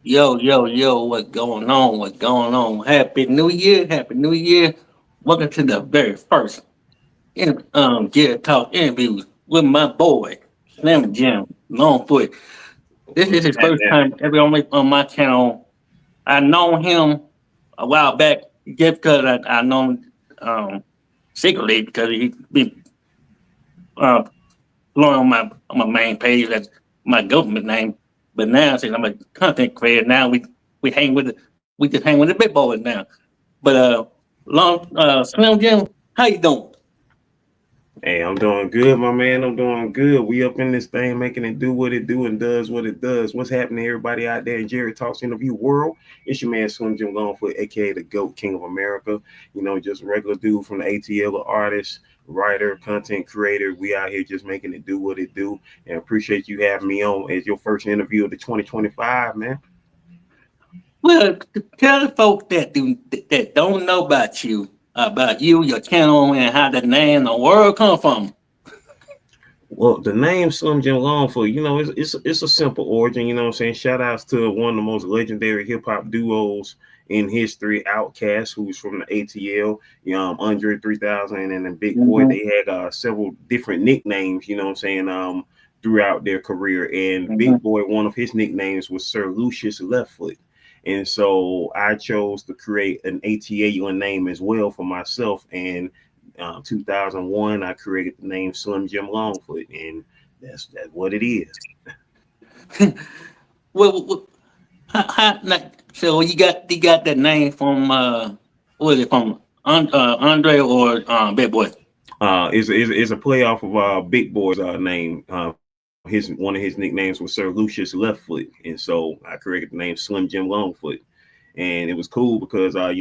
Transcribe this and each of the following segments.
Yo, what's going on? What's going on? Happy New Year, Happy New Year. Welcome to the very first Jarrett Talk interview with my boy, Slim Jim, Longfoot. This is his first time ever on my channel. I known him a while back just because I known um, secretly because he been uh, blowing on my main page. That's my government name. But now since I'm a content creator, now we hang with we just hang with the big boys now. But Slim Jim, how you doing? Hey, I'm doing good, my man. I'm doing good. We up in this thing, making it do what it do and does what it does. What's happening, everybody out there in Jarrett Talks Interview World? It's your man Slim Jim Longfoot, aka the GOAT King of America. Just a regular dude from the ATL, artist, writer, content creator. We out here just making it do what it do, and appreciate you having me on as your first interview of the 2025, man. Well, tell the folks that don't know about you, your channel, and how the name the world come from. Well, the name Slim Jim Longfoot, it's a simple origin. You know what I'm saying? Shout outs to one of the most legendary hip hop duos in history, Outkast, who's from the ATL, Andre 3000 and then Big Boy. Mm-hmm. They had several different nicknames. You know what I'm saying? Throughout their career, and Mm-hmm. Big Boy, one of his nicknames was Sir Lucius Leftfoot. And so I chose to create an ATL name as well for myself. And 2001, I created the name Slim Jim Longfoot, and that's what it is. Well, like, so you got that name from what is it from Andre or Big Boy? Is a play off of Big Boy's name. His one of his nicknames was Sir Lucius Leftfoot, and so I created the name Slim Jim Longfoot, and it was cool because I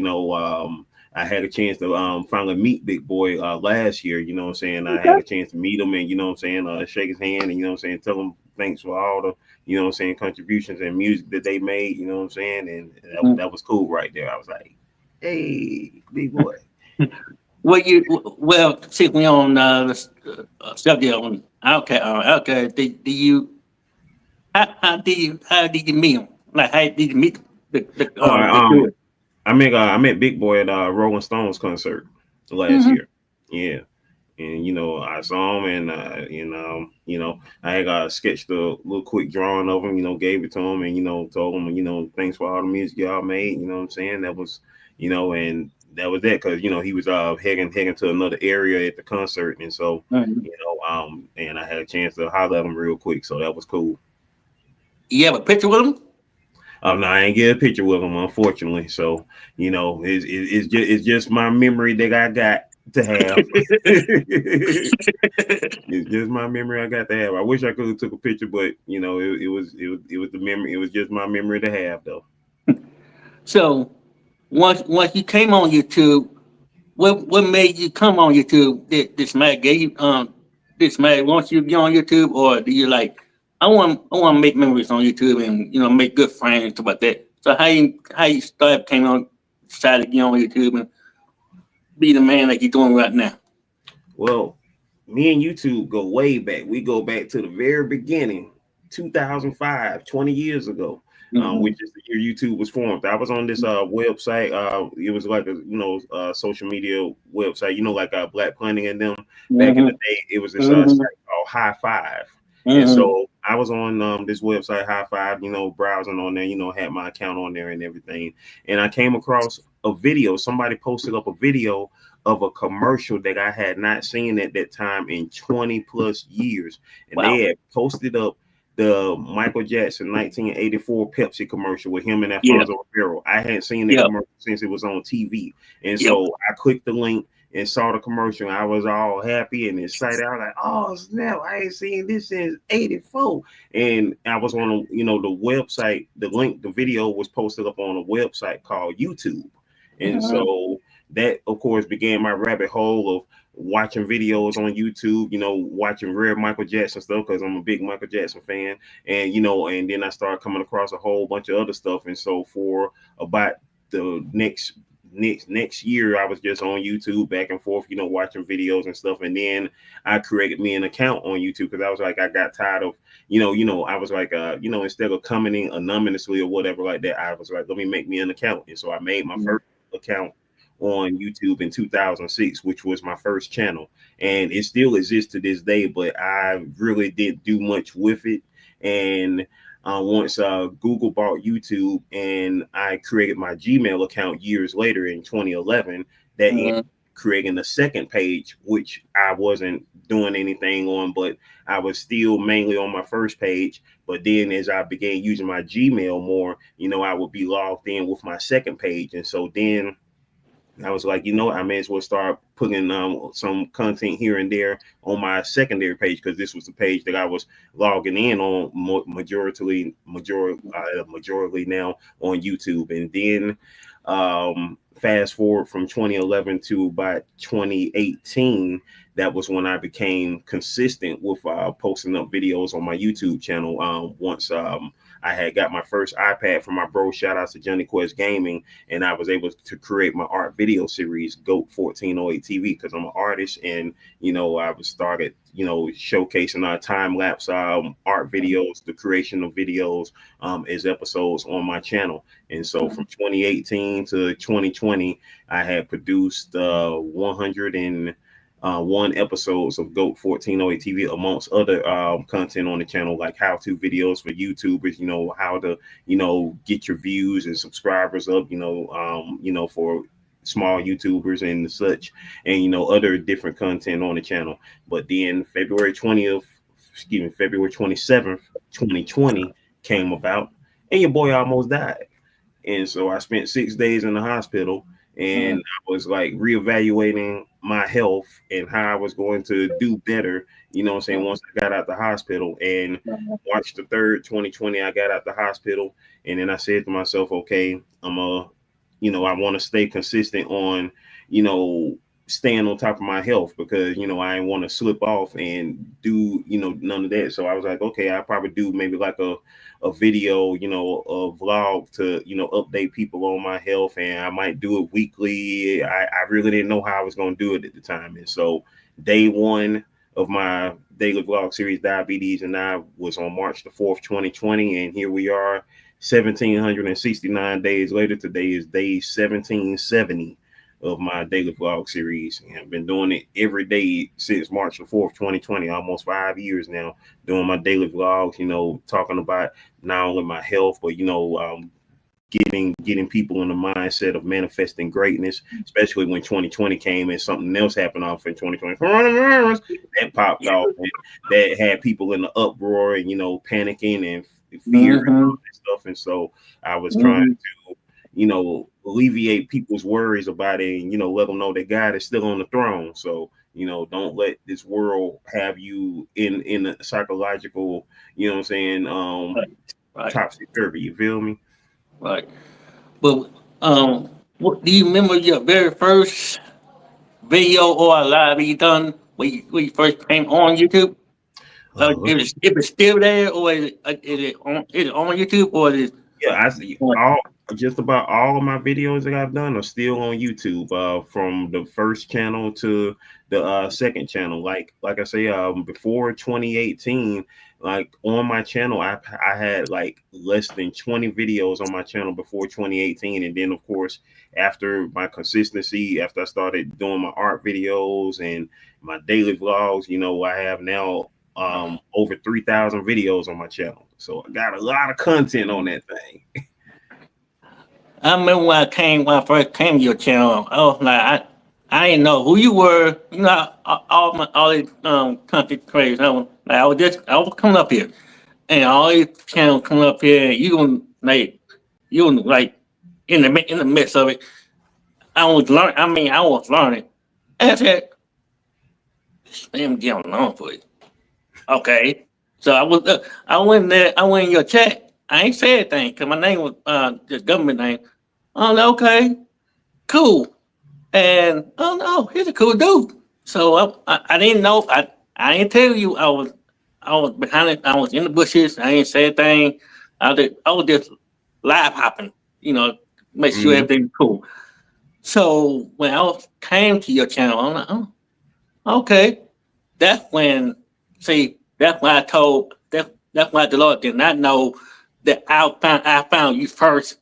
had a chance to finally meet Big Boy last year. You know what I'm saying? I had a chance to meet him and shake his hand and tell him thanks for all the contributions and music that they made. You know what I'm saying? And that was cool right there. I was like, hey, Big Boy. Well, since we on the subject on Outcast, do you how did you meet him? Like how did you meet Oh, the dude? I met Big Boy at Rolling Stones concert last Mm-hmm. year. Yeah, and I saw him, and I had sketched a little quick drawing of him. Gave it to him, and told him, thanks for all the music y'all made. You know what I'm saying? That was, and that was that because he was heading to another area at the concert, and so Mm-hmm. and I had a chance to holler at him real quick, so that was cool. You have a picture with him? No, I ain't get a picture with him, unfortunately. So, it's just my memory that I got to have. It's just my memory I got to have. I wish I could have took a picture, but it was the memory. It was just my memory to have, though. So once you came on YouTube, what made you come on YouTube? This man gave you this man wants you to be on YouTube, or do you like I want to make memories on YouTube and make good friends about that. So how you start came on decided to get on YouTube and be the man that you're doing right now? Well, me and YouTube go way back. We go back to the very beginning, 2005, 20 years ago, Mm-hmm. which is the year YouTube was formed. I was on this website. It was like a social media website, like Black Planet and them back in the Mm-hmm. day. It was this Mm-hmm. site called High Five. And Mm-hmm. so I was on this website, High Five, browsing on there, had my account on there and everything. And I came across a video. Somebody posted up a video of a commercial that I had not seen at that time in 20 plus years. And they Wow. had posted up the Michael Jackson 1984 Pepsi commercial with him and Yeah. Alfonso Ribeiro. I hadn't seen that Yeah. commercial since it was on TV. And Yep. so I clicked the link and saw the commercial. I was all happy and excited. I was like, oh snap, I ain't seen this since 84. And I was on the website, the link, the video was posted up on a website called YouTube. And Mm-hmm. so that of course began my rabbit hole of watching videos on YouTube, watching rare Michael Jackson stuff because I'm a big Michael Jackson fan. And and then I started coming across a whole bunch of other stuff. And so for about the next next year I was just on YouTube back and forth, watching videos and stuff. And then I created me an account on YouTube because I was like, I got tired of, I was like, instead of coming in anonymously or whatever like that, I was like, let me make me an account. And so I made my first account on YouTube in 2006, which was my first channel, and it still exists to this day, but I really didn't do much with it. And once Google bought YouTube and I created my Gmail account years later in 2011, that ended up creating a second page, which I wasn't doing anything on, but I was still mainly on my first page. But then as I began using my Gmail more, I would be logged in with my second page. And so then I was like, I may as well start putting some content here and there on my secondary page, because this was the page that I was logging in on majority now on YouTube. And then fast forward from 2011 to about 2018, that was when I became consistent with posting up videos on my YouTube channel. Once I had got my first iPad from my bro, shout out to Johnny Quest Gaming, and I was able to create my art video series, GOAT 1408 TV, because I'm an artist, and I was started showcasing our time lapse art videos, the creation of videos as episodes on my channel. And so from 2018 to 2020, I had produced 101 episodes of GOAT 1408 TV, amongst other content on the channel, like how-to videos for YouTubers, how to, get your views and subscribers up, for small YouTubers and such, and, other different content on the channel. But then February 27th, 2020 came about, and your boy almost died. And so I spent 6 days in the hospital, and I was like reevaluating my health and how I was going to do better, once I got out the hospital. And March the 3rd, 2020, I got out the hospital, and then I said to myself, okay, I want to stay consistent on, staying on top of my health, because, I didn't want to slip off and do, none of that. So I was like, okay, I'll probably do maybe like a video, a vlog to, update people on my health, and I might do it weekly. I really didn't know how I was going to do it at the time. And so day one of my daily vlog series, Diabetes and I, was on March the 4th, 2020. And here we are 1,769 days later. Today is day 1770 of my daily vlog series, and I've been doing it every day since March the 4th, 2020, almost 5 years now, doing my daily vlogs, talking about not only my health, but getting people in the mindset of manifesting greatness, especially when 2020 came and something else happened off in 2020. Coronavirus, that popped off, and that had people in the uproar and panicking and fear and all that stuff. And so I was trying to alleviate people's worries about it, and let them know that God is still on the throne. So don't let this world have you in a psychological, topsy-turvy. You feel me? Right. But what do you remember your very first video or live you done when you first came on YouTube? If it's still there, or is it on YouTube, or is it? Yeah, I see. Just about all of my videos that I've done are still on YouTube. From the first channel to the second channel. Like I say, before 2018, like on my channel, I had like less than 20 videos on my channel before 2018, and then of course after my consistency, after I started doing my art videos and my daily vlogs, I have now over 3,000 videos on my channel. So I got a lot of content on that thing. I remember when I first came to your channel. I was like, I didn't know who you were. All these content creators. I was coming up here, and all these channels coming up here. And you were like in the midst of it. I was learning. And I said, "Damn, get on Longfoot." Okay, so I went there. I went in your chat. I ain't said anything because my name was the government name. Oh, okay, cool. And oh no, he's a cool dude. So I didn't know. I didn't tell you I was behind it. I was in the bushes. I ain't say anything. I was just live hopping. Make sure everything's cool. So when came to your channel, I'm like, oh, okay. That's when, see, that's when I told, that's why the Lord did not know that I found you first.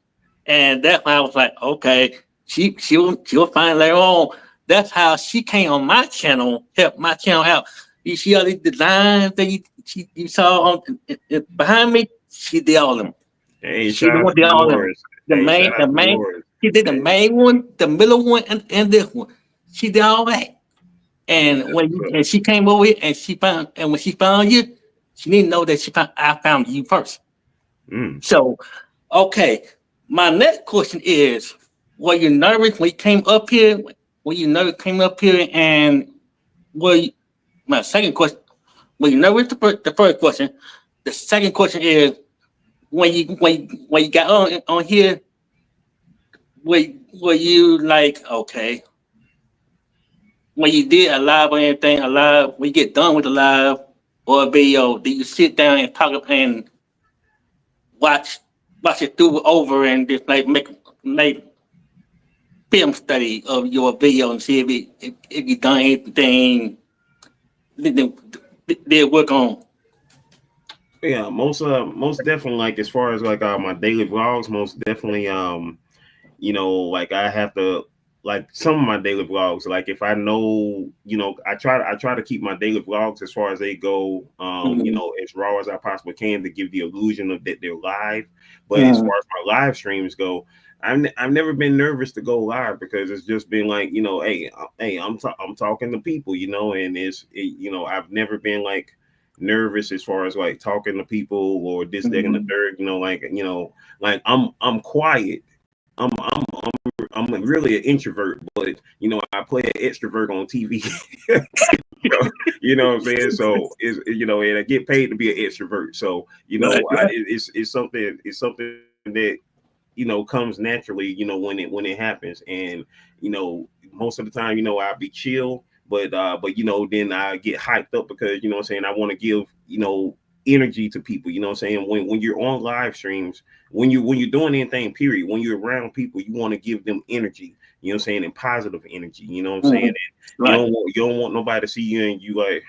And that's why I was like, okay, she'll find later on. That's how she came on my channel, helped my channel out. You see all these designs that you saw behind me? She did all of them. Hey, She the shout out one to did all of them. Dolores. Hey, shout out The to main, Dolores. she did the Hey, main one, the middle one, and this one. She did all that. And that's when what's up. and she came over here and when she found you, she didn't know that I found you first. Mm. So okay, my next question is: were you nervous when you came up here? Were you nervous came up here and were you, my second question? Were you nervous the first question? The second question is when you got on here, were you like okay? When you did a live or anything, a live, when you get done with the live or a video, do you sit down and talk and watch watch it through over and just like make film study of your video and see if you done anything they work on? Yeah, most definitely like as far as like my daily vlogs, most definitely like I have to like some of my daily vlogs, like if I know, I try to keep my daily vlogs as far as they go, Mm-hmm. as raw as I possibly can to give the illusion of that they're live. But as Mm-hmm. far as my live streams go, I've never been nervous to go live because it's just been like, hey, I'm talking to people, and I've never been like nervous as far as like talking to people or this, that, and the Mm-hmm. third, like I'm quiet. I'm really an introvert, but I play an extrovert on TV. You know what I'm saying? So and I get paid to be an extrovert. So Right, right, it's something that comes naturally. When it happens, and most of the time, I'll be chill, but then I get hyped up because what I'm saying, I want to give energy to people. You know what I'm saying? When you're on live streams, when you're doing anything, period, when you're around people, you want to give them energy. You know what I'm saying? And positive energy. You know what I'm saying? mm-hmm. And Right, you don't want nobody to see you and you like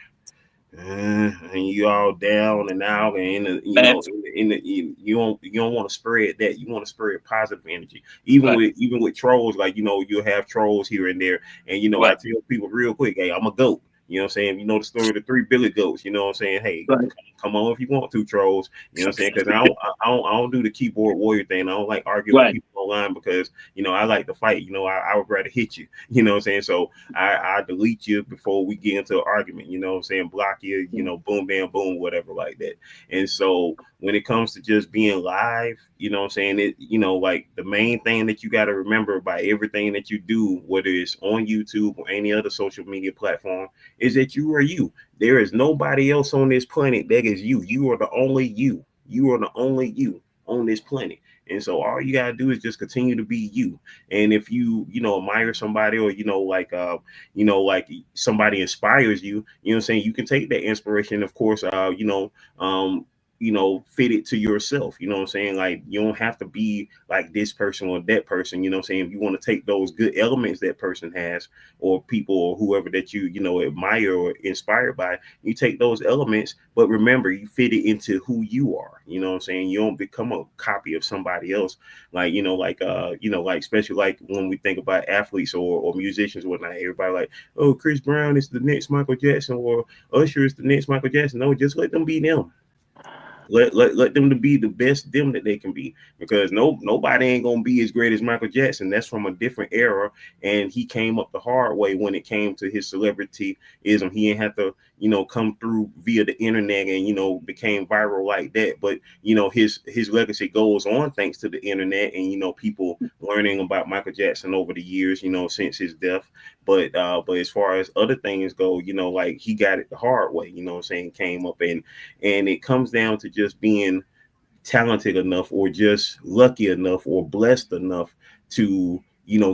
and you all down and out and that's you don't want to spread that. You want to spread positive energy. Even right, with trolls, like you'll have trolls here and there, and I right, tell people real quick, hey, I'm a goat. You know what I'm saying? You know the story of the three billy goats. You know what I'm saying? Hey, right, come on if you want to, trolls. You know what I'm saying? Because I don't do the keyboard warrior thing. I don't like arguing with right, people online because I like to fight. I would rather hit you. You know what I'm saying? So I delete you before we get into an argument. You know what I'm saying? Block you. Boom, bam, boom, whatever like that. And so when it comes to just being live, you know what I'm saying? Like the main thing that you got to remember about everything that you do, whether it's on YouTube or any other social media platform, is that you are you. There is nobody else on this planet that is you. You are the only you. You are the only you on this planet. And so all you gotta do is just continue to be you. And if you admire somebody or like somebody inspires you, you know what I'm saying, you can take that inspiration, of course, fit it to yourself. You know what I'm saying? Like you don't have to be like this person or that person. You know what I'm saying? If you want to take those good elements that person has or people or whoever that you admire or inspired by, you take those elements, but remember you fit it into who you are. You know what I'm saying? You don't become a copy of somebody else. Like like especially like when we think about athletes or musicians or whatnot, everybody like, oh, Chris Brown is the next Michael Jackson or Usher is the next Michael Jackson. No, just let them be them. Let them to be the best them that they can be, because nobody ain't gonna be as great as Michael Jackson. That's from a different era, and he came up the hard way when it came to his celebrityism. He didn't have to come through via the internet and became viral like that. But his legacy goes on thanks to the internet and people learning about Michael Jackson over the years, since his death. But as far as other things go, like he got it the hard way. What I'm saying, came up, and it comes down to just being talented enough or just lucky enough or blessed enough to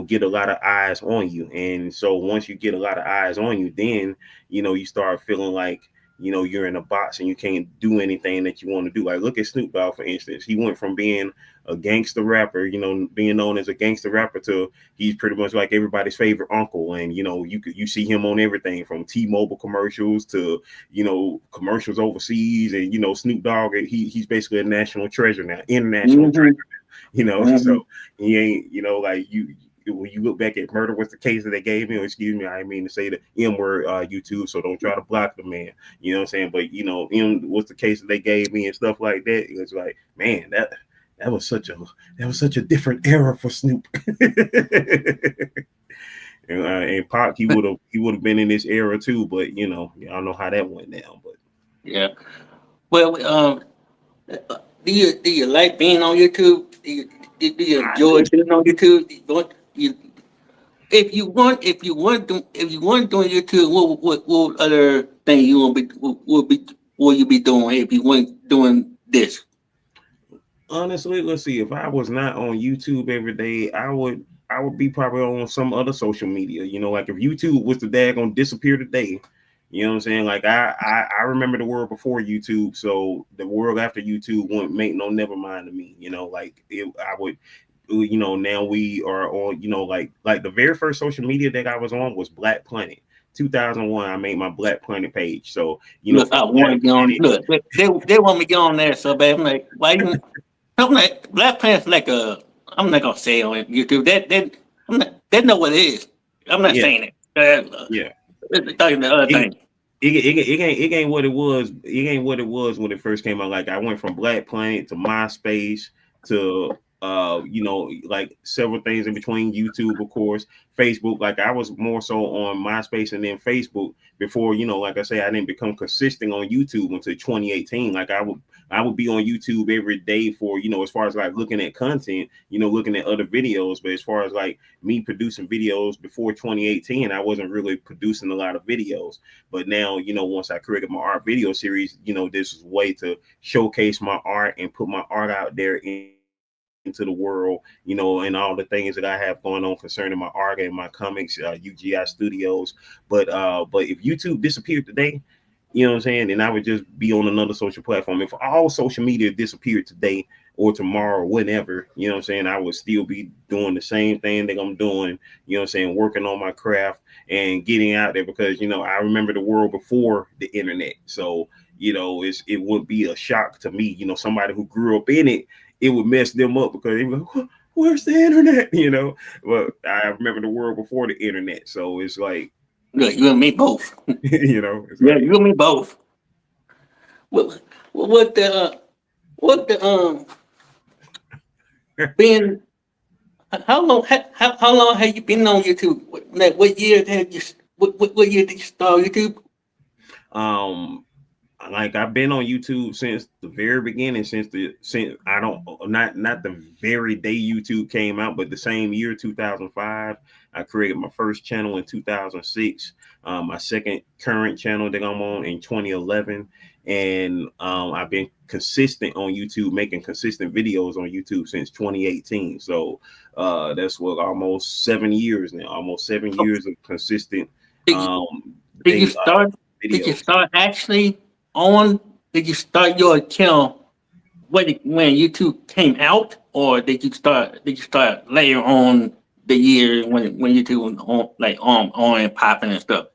get a lot of eyes on you. And so once you get a lot of eyes on you, then you start feeling like you're in a box and you can't do anything that you want to do. Like look at Snoop Dogg, for instance. He went from being a gangster rapper, being known as a gangster rapper, to he's pretty much like everybody's favorite uncle. And you see him on everything from T-Mobile commercials to commercials overseas. And Snoop Dogg, he's basically a national treasure now, international Mm-hmm. treasure. Mm-hmm. So he ain't, like you. When you look back at Murder Was the Case that they gave me, or excuse me, I didn't mean to say the M word, YouTube, so don't try to block the man. You know what I'm saying? But M was the case that they gave me and stuff like that. It was like, man, that was such a different era for Snoop. And Pac, he would have been in this era too, but y'all know how that went down. But Yeah. Well, do you like being on YouTube? Do you I enjoy do. being on YouTube? You if you weren't doing YouTube, what other thing you will you be doing if you weren't doing this? Honestly, let's see. If I was not on YouTube every day, I would be probably on some other social media. Like if YouTube was to daggone disappear today, you know what I'm saying? Like I remember the world before YouTube, so the world after YouTube wouldn't make no never mind to me. Like I would. Now we are on. Like the very first social media that I was on was Black Planet. 2001, I made my Black Planet page. So Look, from I want Black to get on. Planet. Look, they want me to get on there so bad. I'm like, why you? I'm like, Black Panther's like a. I'm not gonna say it on YouTube. I'm not. They know what it is. I'm not Yeah, saying it. yeah. It's talking the other It, thing. it ain't what it was. It ain't what it was when it first came out. Like I went from Black Planet to MySpace to like several things in between. YouTube, of course, Facebook. Like I was more so on MySpace and then Facebook before. Like I say, I didn't become consistent on YouTube until 2018. Like I would be on YouTube every day for as far as like looking at content, looking at other videos. But as far as like me producing videos before 2018, I wasn't really producing a lot of videos. But now, once I created my art video series, this is a way to showcase my art and put my art out there into the world, and all the things that I have going on concerning my art and my comics, UGI Studios. But if YouTube disappeared today, you know what I'm saying, then I would just be on another social platform. If all social media disappeared today or tomorrow or whenever, you know what I'm saying, I would still be doing the same thing that I'm doing, you know what I'm saying, working on my craft and getting out there because, I remember the world before the internet. So, it would be a shock to me, somebody who grew up in it, it would mess them up because they were like, where's the internet? But I remember the world before the internet. So it's like, Look, you and me both. it's Yeah, like, you and me both. What what the what the been? How long have you been on YouTube? What year have you? What year did you start YouTube? um, like I've been on YouTube since the very beginning, since I don't not the very day YouTube came out, but the same year 2005. I created my first channel in 2006. My second current channel that I'm on in 2011, and I've been consistent on YouTube, making consistent videos on YouTube since 2018. So that's what almost 7 years now, almost 7 years of consistent Did you, um, did you day start? Did you videos. start actually on? Did you start your account when YouTube came out, or did you start later on the year when YouTube was on and popping and stuff?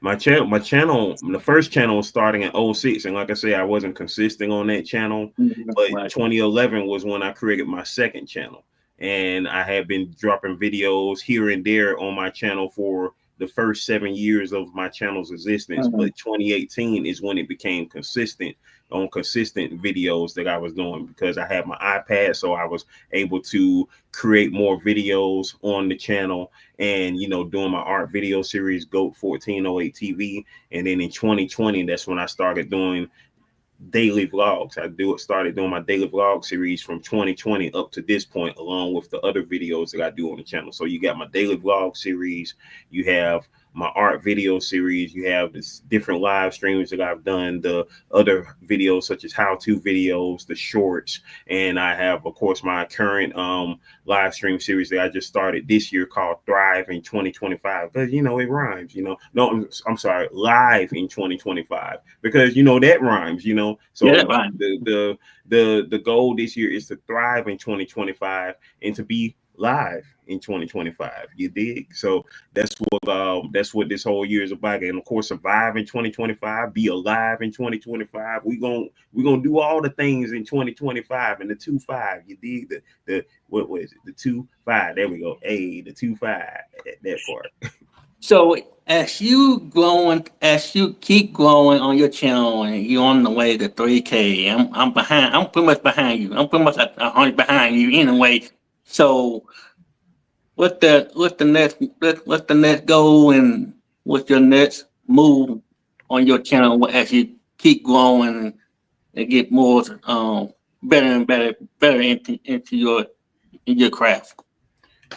The first channel was starting in '06, and like I say, I wasn't consistent on that channel. Mhm. But Right. 2011 was when I created my second channel, and I had been dropping videos here and there on my channel for the first 7 years of my channel's existence. Mhm. But 2018 is when it became consistent on consistent videos that I was doing because I had my iPad, so I was able to create more videos on the channel and doing my art video series GOAT 1408 TV. And then in 2020, that's when I started doing daily vlogs. Started doing my daily vlog series from 2020 up to this point, along with the other videos that I do on the channel. So you got my daily vlog series, you have my art video series. You have this different live streams that I've done, the other videos such as how-to videos, the shorts, and I have, of course, my current live stream series that I just started this year called Thrive in 2025. Because it rhymes. No, I'm sorry, Live in 2025, because that rhymes. Yeah, So right. the goal this year is to thrive in 2025 and to be live in 2025. You dig? So that's what this whole year is about. And of course, survive in 2025, be alive in 2025. We're gonna do all the things in 2025 and the 2-5. You dig? The what was it? The 2-5. There we go. The 2-5. That part. So as you keep growing on your channel, and you're on the way to 3K, I'm behind. I'm pretty much behind you. I'm pretty much 100 behind you anyway. So what's the next goal, and what's your next move on your channel as you keep growing and get more better and better into your craft?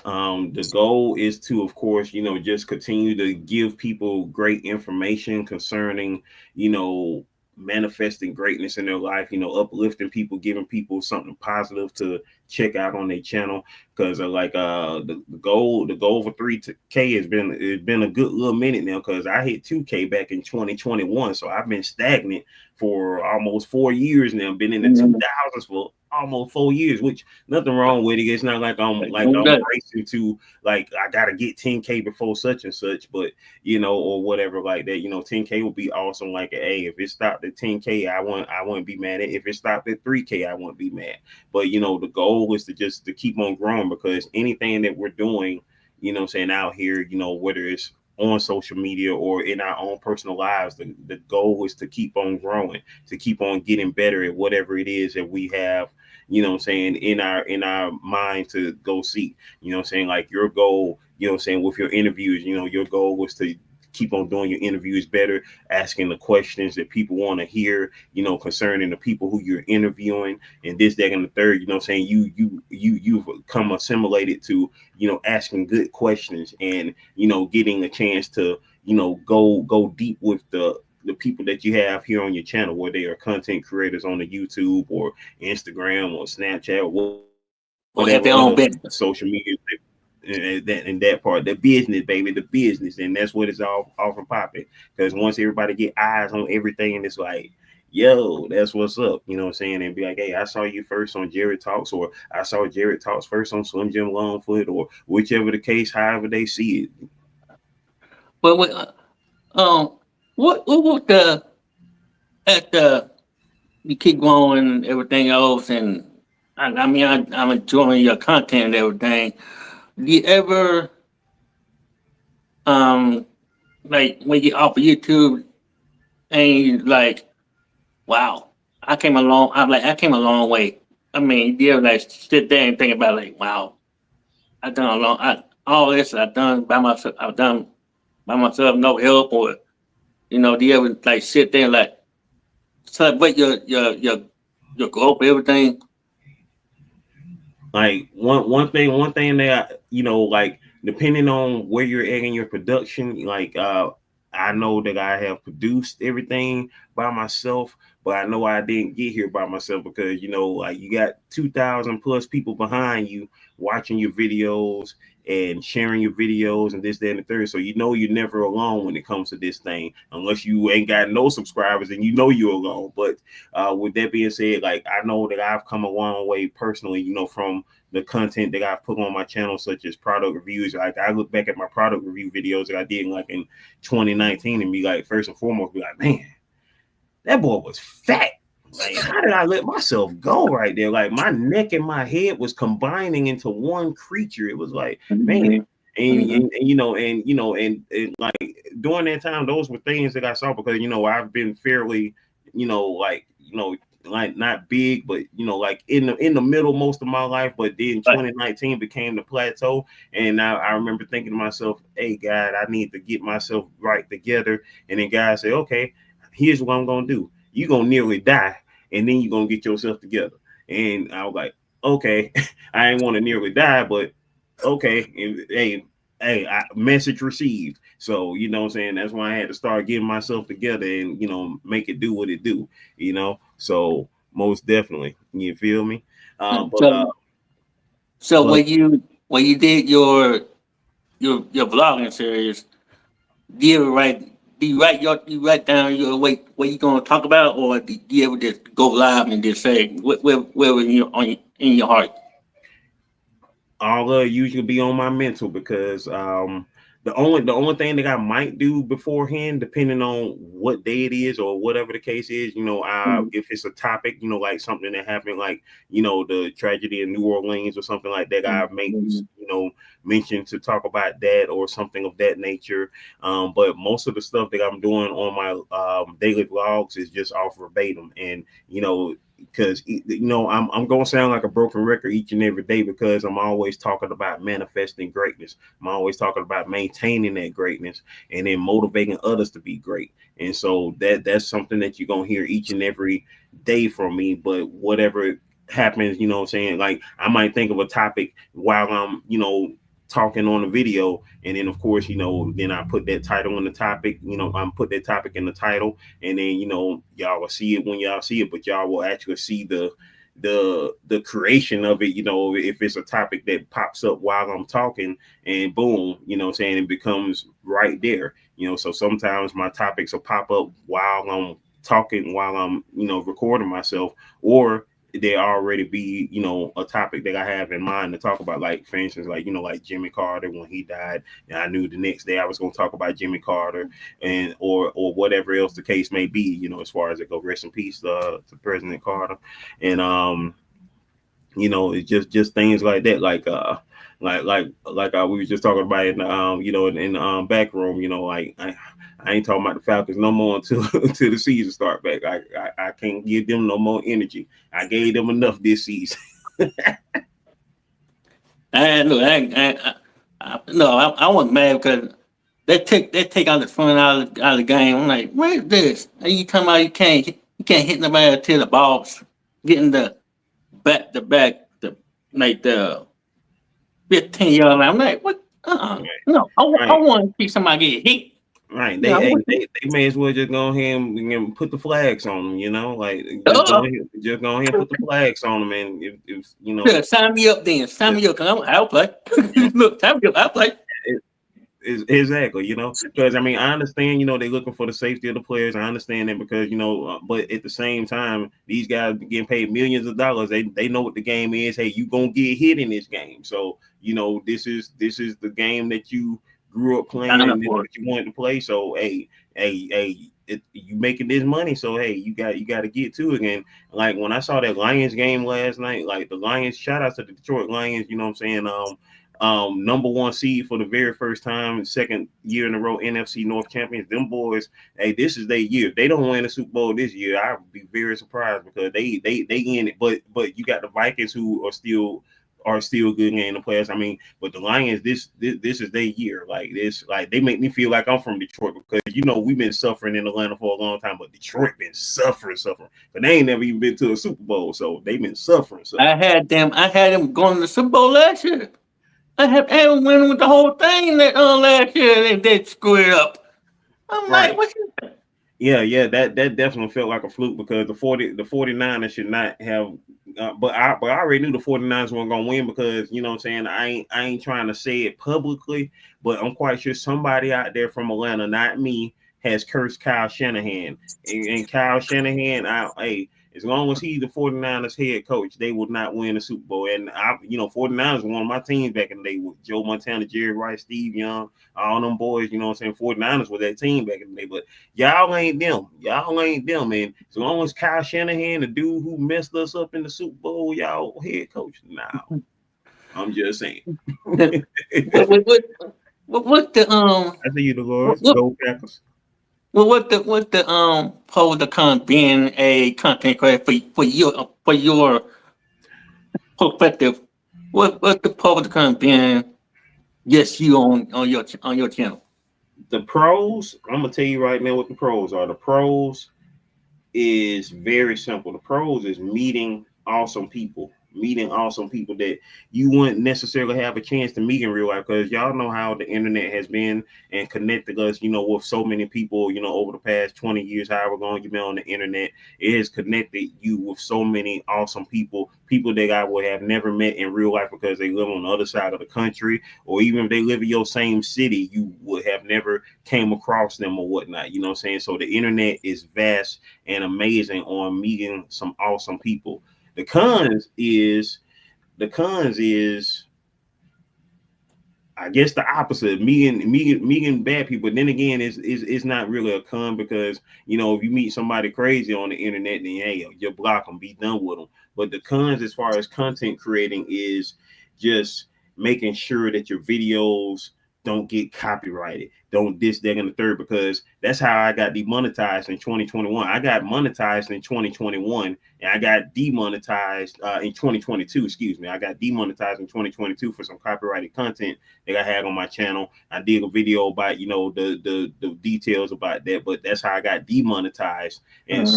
The goal is to, of course, just continue to give people great information concerning, you know, manifesting greatness in their life, uplifting people, giving people something positive to check out on their channel. Because the goal for 3K has been a good little minute now, because I hit 2K back in 2021. So I've been stagnant for almost 4 years now. Been in the Mhm. 2000s for almost 4 years, which nothing wrong with it. It's not like I'm Good. racing to, like, I gotta get 10K before such and such, but or whatever like that. 10K would be awesome. Like, hey, if it stopped at 10K, I wouldn't be mad at it. If it stopped at 3K, I wouldn't be mad. But the goal is to keep on growing, because anything that we're doing, saying out here, whether it's on social media or in our own personal lives, the goal is to keep on growing, to keep on getting better at whatever it is that we have, saying, in our mind to go seek. Saying, like, your goal, saying, with your interviews, your goal was to keep on doing your interviews better, asking the questions that people want to hear, concerning the people who you're interviewing, and this, that, and the third. Saying you've come assimilated to, asking good questions, and getting a chance to, go deep with the people that you have here on your channel, where they are content creators on the YouTube or Instagram or Snapchat or Or have whatever their own other business. social media, and that part, the business, baby, the business. And that's what it's all from popping. Because once everybody get eyes on everything, and it's like, yo, that's what's up. You know what I'm saying? And be like, hey, I saw you first on Jarrett Talks, or I saw Jarrett Talks first on Slim Jim Longfoot, or whichever the case, however they see it. But um, what was the at the you keep growing and everything else, and I mean I'm enjoying your content and everything. Do you ever um like when you off of YouTube and you like, wow, I came a long way. I mean, do you ever like sit there and think about, like, wow, I've done all this I've done by myself. I've done by myself, no help, or do you ever like sit there and like celebrate your growth, everything? Like, one thing that like, depending on where you're at in your production, like, I know that I have produced everything by myself, but I know I didn't get here by myself, because like, you got 2,000 plus people behind you watching your videos and sharing your videos, and this, that, and the third. So you're never alone when it comes to this thing, unless you ain't got no subscribers, and you're alone. But with that being said, like, I know that I've come a long way personally, from the content that I've put on my channel, such as product reviews. Like, I look back at my product review videos that I did like in 2019, and be like, first and foremost, be like, man, that boy was fat. Like, how did I let myself go right there? Like, my neck and my head was combining into one creature. It was like, man. Mm-hmm. Mm-hmm. And like, during that time, those were things that I saw, because I've been fairly, like, like, not big, but like, in the middle most of my life. But then Right. 2019 became the plateau, and I remember thinking to myself, hey, God, I need to get myself right together. And then God said, okay, here's what I'm gonna do. You're gonna nearly die, and then you're gonna get yourself together. And I was like, okay, I ain't want to nearly die, but okay. And hey, hey, message received. So, you know what I'm saying? That's why I had to start getting myself together and, make it do what it do, So most definitely, you feel me? Mm. But So but when you did your vlogging series, do you ever write you write down your what you gonna talk about, or do you ever just go live and just say where was you in your heart? all usually be on my mental because the only thing that I might do beforehand, depending on what day it is or whatever the case is, Mm, if it's a topic, like something that happened, like the tragedy in New Orleans or something like that, mm, I make mm, mention to talk about that or something of that nature. But most of the stuff that I'm doing on my daily vlogs is just off verbatim, and because I'm gonna sound like a broken record each and every day because I'm always talking about manifesting greatness. I'm always talking about maintaining that greatness and then motivating others to be great. And so that's something that you're gonna hear each and every day from me. But whatever happens, what I'm saying, like I might think of a topic while I'm, talking on the video, and then of course, then I put that title in the topic, I'm put that topic in the title, and then y'all will see it when y'all see it, but y'all will actually see the creation of it, if it's a topic that pops up while I'm talking, and boom, what I'm saying, it becomes right there. So sometimes my topics will pop up while I'm talking, while I'm recording myself, or there already be a topic that I have in mind to talk about, like for instance, like like Jimmy Carter when he died, and I knew the next day I was going to talk about Jimmy Carter, and or whatever else the case may be, as far as it go. Rest in peace to President Carter. And it's just things like that, like we were just talking about in in the back room, like I ain't talking about the Falcons no more until until the season start back. I can't give them no more energy. I gave them enough this season. look, no, I wasn't mad because they take out the fun out of the game. I'm like, what is this? And you come out, you can't hit nobody until the ball's getting the like the 15-yard line. I'm like, what? No, I Right, want to see somebody get hit. right. Yeah, They may as well just go ahead and put the flags on them. Like uh, just go ahead and put the flags on them, and if yeah, sign me up then. Sign the, me up because I'll play. you Look, sign me up, I'll play. exactly, because I mean, I understand, they're looking for the safety of the players. I understand that because, but at the same time, these guys getting paid millions of dollars. They know what the game is. Hey, you gonna get hit in this game. So, this is the game that you grew up playing Sign and up this is for it. what you wanted to play. So, hey, you making this money. So, hey, you got to get to it. And like when I saw that Lions game last night, like the Lions, shout out to the Detroit Lions. You know what I'm saying? Number one seed for the very first time, second year in a row, NFC North champions. Them boys, hey, this is their year. If they don't win the Super Bowl this year, I would be very surprised because they in it. But you got the Vikings who are still good in the playoffs. I mean, but the Lions, this is their year. Like this, like they make me feel like I'm from Detroit because we've been suffering in Atlanta for a long time, but Detroit been suffering. But they ain't never even been to a Super Bowl, so they've been suffering. I had them going to the Super Bowl last year. I have Aaron winning with the whole thing that last year they screwed it up. I'm like, Right. what you Yeah, that definitely felt like a fluke because the 49ers should not have. But I already knew the 49ers weren't gonna win because what I'm saying, I ain't trying to say it publicly, but I'm quite sure somebody out there from Atlanta, not me, has cursed Kyle Shanahan, and Kyle Shanahan, hey, as long as he's the 49ers head coach, they will not win the Super Bowl. And 49ers were one of my teams back in the day with Joe Montana, Jerry Rice, Steve Young, all them boys. What I'm saying, 49ers was that team back in the day, but y'all ain't them. Y'all ain't them. And as long as Kyle Shanahan, the dude who messed us up in the Super Bowl, y'all head coach. Now, I'm just saying. what I what the see you, what Dolores. what Go Packers. what the pros and cons being a content creator for your perspective? What the pros and cons being just you on your channel? The pros, I'm gonna tell you right now what the pros are. The pros is very simple. The pros is meeting awesome people. meeting awesome people that you wouldn't necessarily have a chance to meet in real life, because y'all know how the internet has been and connected us, with so many people, over the past 20 years, however long you've been on the internet. It has connected you with so many awesome people that I would have never met in real life because they live on the other side of the country, or even if they live in your same city, you would have never came across them or whatnot. You know what I'm saying? So the internet is vast and amazing on meeting some awesome people. The cons is the cons is I guess the opposite, meeting bad people. But then again, it's not really a con, because if you meet somebody crazy on the internet, then hey, you block them, be done with them. But the cons, as far as content creating, is just making sure that your videos don't get copyrighted, don't this, that, and the third, because that's how I got demonetized in 2021. I got monetized in 2021, and I got demonetized in 2022. Excuse me, I got demonetized in 2022 for some copyrighted content that I had on my channel. I did a video about the details about that, but that's how I got demonetized. And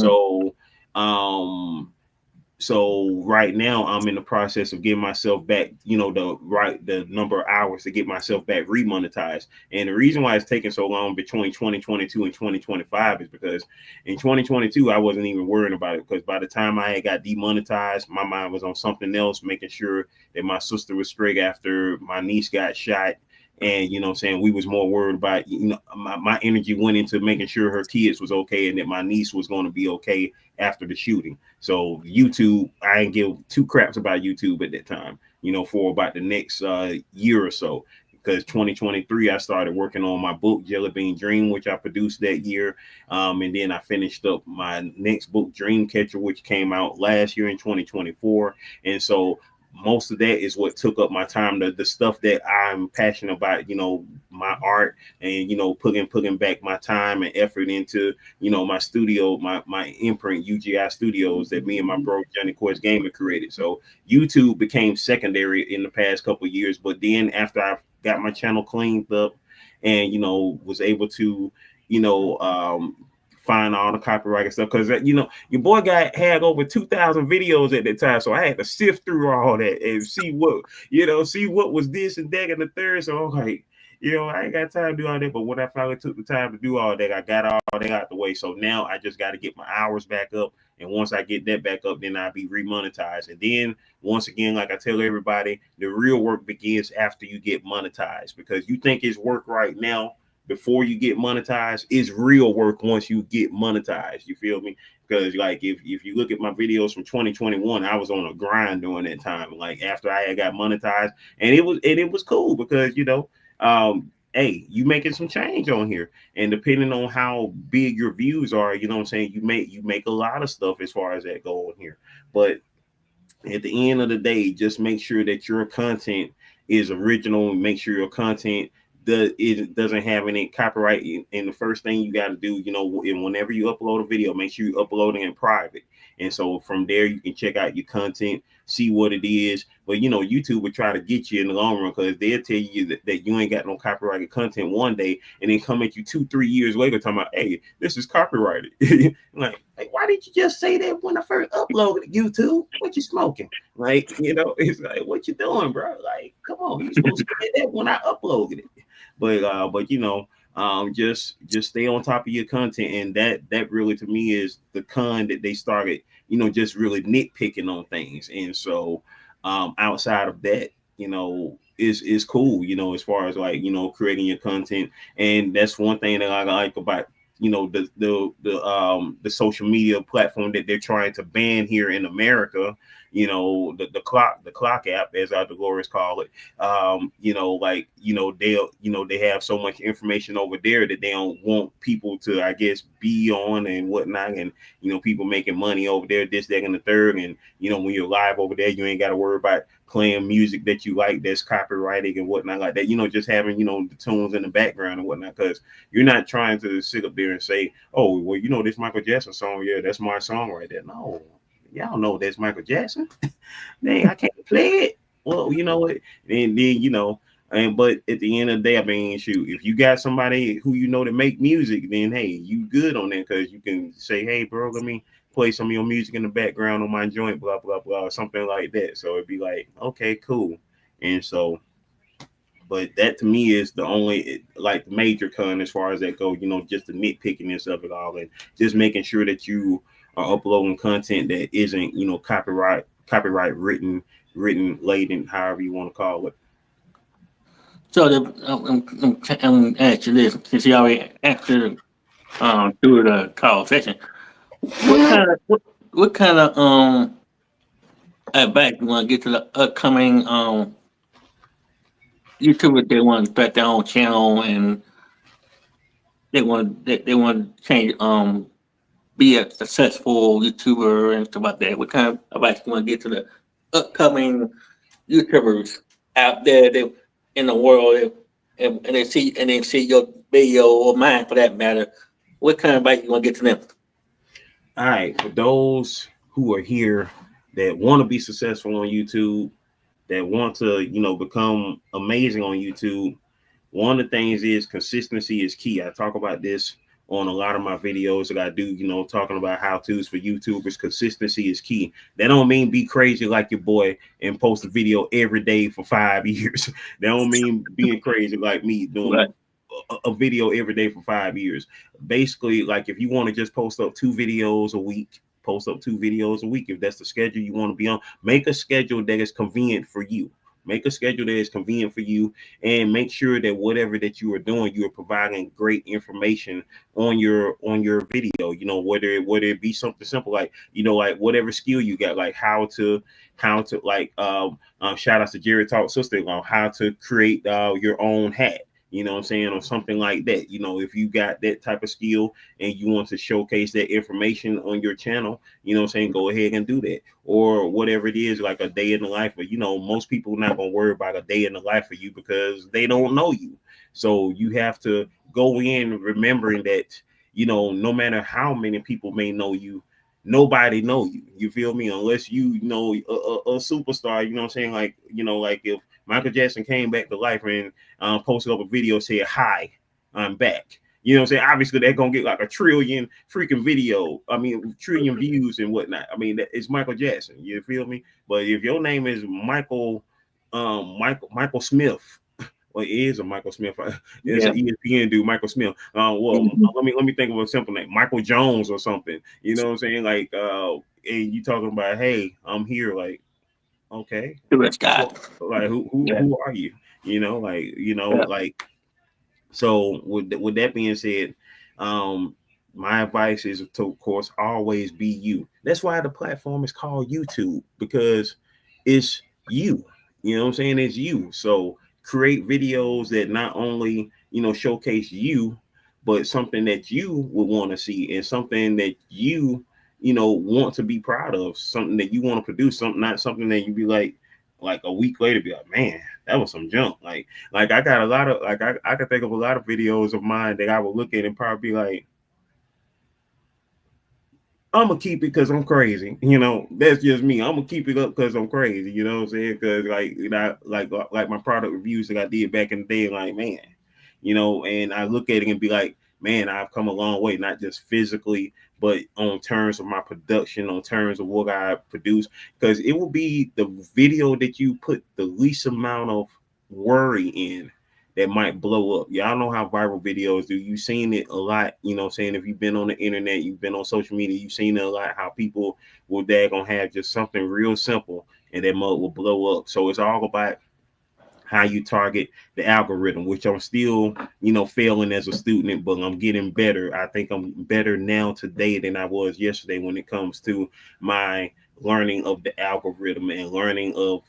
um so right now I'm in the process of getting myself back, the number of hours to get myself back remonetized. And the reason why it's taking so long between 2022 and 2025 is because in 2022 I wasn't even worrying about it, because by the time I had got demonetized, my mind was on something else, making sure that my sister was straight after my niece got shot. And saying, we was more worried about, my energy went into making sure her kids was okay and that my niece was going to be okay after the shooting. So YouTube, I didn't give two craps about YouTube at that time, for about the next year or so. Because 2023, I started working on my book, Jelly Bean Dream, which I produced that year. And then I finished up my next book, Dreamcatcher, which came out last year in 2024. And so most of that is what took up my time. The stuff that I'm passionate about, my art, and putting back my time and effort into my studio, my imprint, UGI Studios, that me and my bro Johnny Quartz Gamer created. So YouTube became secondary in the past couple of years. But then after I got my channel cleaned up and was able to you know find all the copyright stuff, because your boy had over 2,000 videos at that time, so I had to sift through all that and see what was this and that and the third. So I'm like, I ain't got time to do all that. But when I finally took the time to do all that, I got all that out the way. So now I just got to get my hours back up, and once I get that back up, then I'll be remonetized. And then once again, like I tell everybody, the real work begins after you get monetized, because you think it's work right now before you get monetized is real work once you get monetized. You feel me? Because like if you look at my videos from 2021, I was on a grind during that time. Like after I had got monetized, and it was cool because hey, you making some change on here, and depending on how big your views are, what I'm saying, you make a lot of stuff as far as that go on here. But at the end of the day, just make sure that your content is original, and make sure your content it doesn't have any copyright. And the first thing you got to do, whenever you upload a video, make sure you upload it in private. And so from there, you can check out your content, see what it is. But YouTube would try to get you in the long run, because they'll tell you that you ain't got no copyrighted content one day, and then come at you 2-3 years later talking about, hey, this is copyrighted. Like, why did you just say that when I first uploaded YouTube? What you smoking? Like, it's like, what you doing, bro? Like, come on, you supposed to say that when I uploaded it. But just stay on top of your content, and that really to me is the con that they started, just really nitpicking on things. And so outside of that, is cool, as far as like, creating your content. And that's one thing that I like about the social media platform that they're trying to ban here in America, the clock app, as our Dolores call it. They have so much information over there that they don't want people to, I guess, be on and whatnot. And people making money over there, this, that, and the third. And when you're live over there, you ain't got to worry about playing music that you like that's copyrighted and whatnot like that. Just having the tunes in the background and whatnot, because you're not trying to sit up there and say, oh, well, this Michael Jackson song, yeah, that's my song right there. No, y'all know that's Michael Jackson. Dang, I can't play it. Well, you know what? And then but at the end of the day, I mean, shoot, if you got somebody who that make music, then hey, you good on that, because you can say, hey, bro, let me play some of your music in the background on my joint, blah blah blah, or something like that. So it'd be like, okay, cool. And so, but that to me is the only like major con as far as that go. Just the nitpickiness of it all, and just making sure that you are uploading content that isn't copyright written laden, however you want to call it. So I'm ask you this, since you already answered through the call session. What kind of what kind of advice you want to get to the upcoming YouTubers that want to start their own channel and they want to change be a successful YouTuber and stuff like that? What kind of advice you want to get to the upcoming YouTubers out there that in the world and they see your video or mine for that matter? What kind of advice you want to get to them? All right, for those who are here that want to be successful on YouTube, that want to, become amazing on YouTube, one of the things is consistency is key. I talk about this on a lot of my videos that I do, talking about how to's for YouTubers. Consistency is key. That don't mean be crazy like your boy and post a video every day for 5 years. That don't mean being crazy like me doing Right. a video every day for 5 years. Basically, like if you want to just post up 2 videos a week, post up 2 videos a week. If that's the schedule you want to be on, make a schedule that is convenient for you. Make a schedule that is convenient for you, and make sure that whatever that you are doing, you are providing great information on your video. Whether it be something simple like like whatever skill you got, like how to like shout out to Jarrett Talk sister on how to create your own hat. What I'm saying, or something like that. If you got that type of skill and you want to showcase that information on your channel, what I'm saying, go ahead and do that. Or whatever it is, like a day in the life. But most people are not gonna worry about a day in the life for you because they don't know you. So you have to go in remembering that, no matter how many people may know you, nobody know you. You feel me? Unless you know a superstar, what I'm saying? Like if Michael Jackson came back to life and posted up a video said, "Hi, I'm back." What I'm saying? Obviously, they're gonna get like a trillion freaking video. I mean, trillion views and whatnot. I mean, it's Michael Jackson. You feel me? But if your name is Michael Smith, well, it is a Michael Smith. It's Yeah. an ESPN dude, Michael Smith. Well, Mhm. let me think of a simple name, Michael Jones or something. You know what I'm saying? Like, and you talking about, hey, I'm here. Like, okay, To the sky. well, like who Yeah. who are you? Yeah. Like so. With that being said, um, my advice is to, of course, always be you. That's why the platform is called YouTube, because it's you. You know what I'm saying? It's you. So create videos that not only showcase you, but something that you would want to see, and something that you want to be proud of, something that you want to produce, something, not something that you be like a week later be like, man, that was some junk. Like I got a lot of I could think of a lot of videos of mine that I would look at and probably be like, I'm gonna keep it because I'm crazy. That's just me. I'm gonna keep it up because I'm crazy. You know what I'm saying? Because like my product reviews that I did back in the day, like, man, and I look at it and be like, man, I've come a long way, not just physically, but on terms of my production, on terms of what I produce. Because it will be the video that you put the least amount of worry in that might blow up. Y'all know how viral videos do. You've seen it a lot, saying, if you've been on the internet, you've been on social media, you've seen it a lot, how people will daggone have just something real simple and that mug will blow up. So it's all about how you target the algorithm, which I'm still, failing as a student, but I'm getting better. I think I'm better now today than I was yesterday when it comes to my learning of the algorithm and learning of,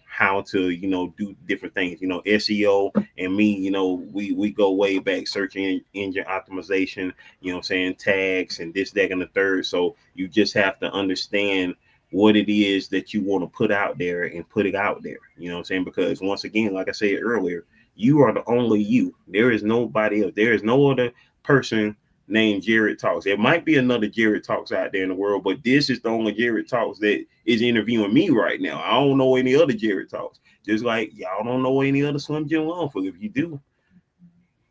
how to, do different things. SEO and me, we go way back, engine optimization, saying tags and this, that, and the third. So you just have to understand what it is that you want to put out there and put it out there. You know what I'm saying? Because once again, like I said earlier, you are the only you. There is nobody else. There is no other person named Jarrett Talks. There might be another Jarrett Talks out there in the world, but this is the only Jarrett Talks that is interviewing me right now. I don't know any other Jarrett Talks. Just like y'all don't know any other Slim Jim Longfoot. If you do,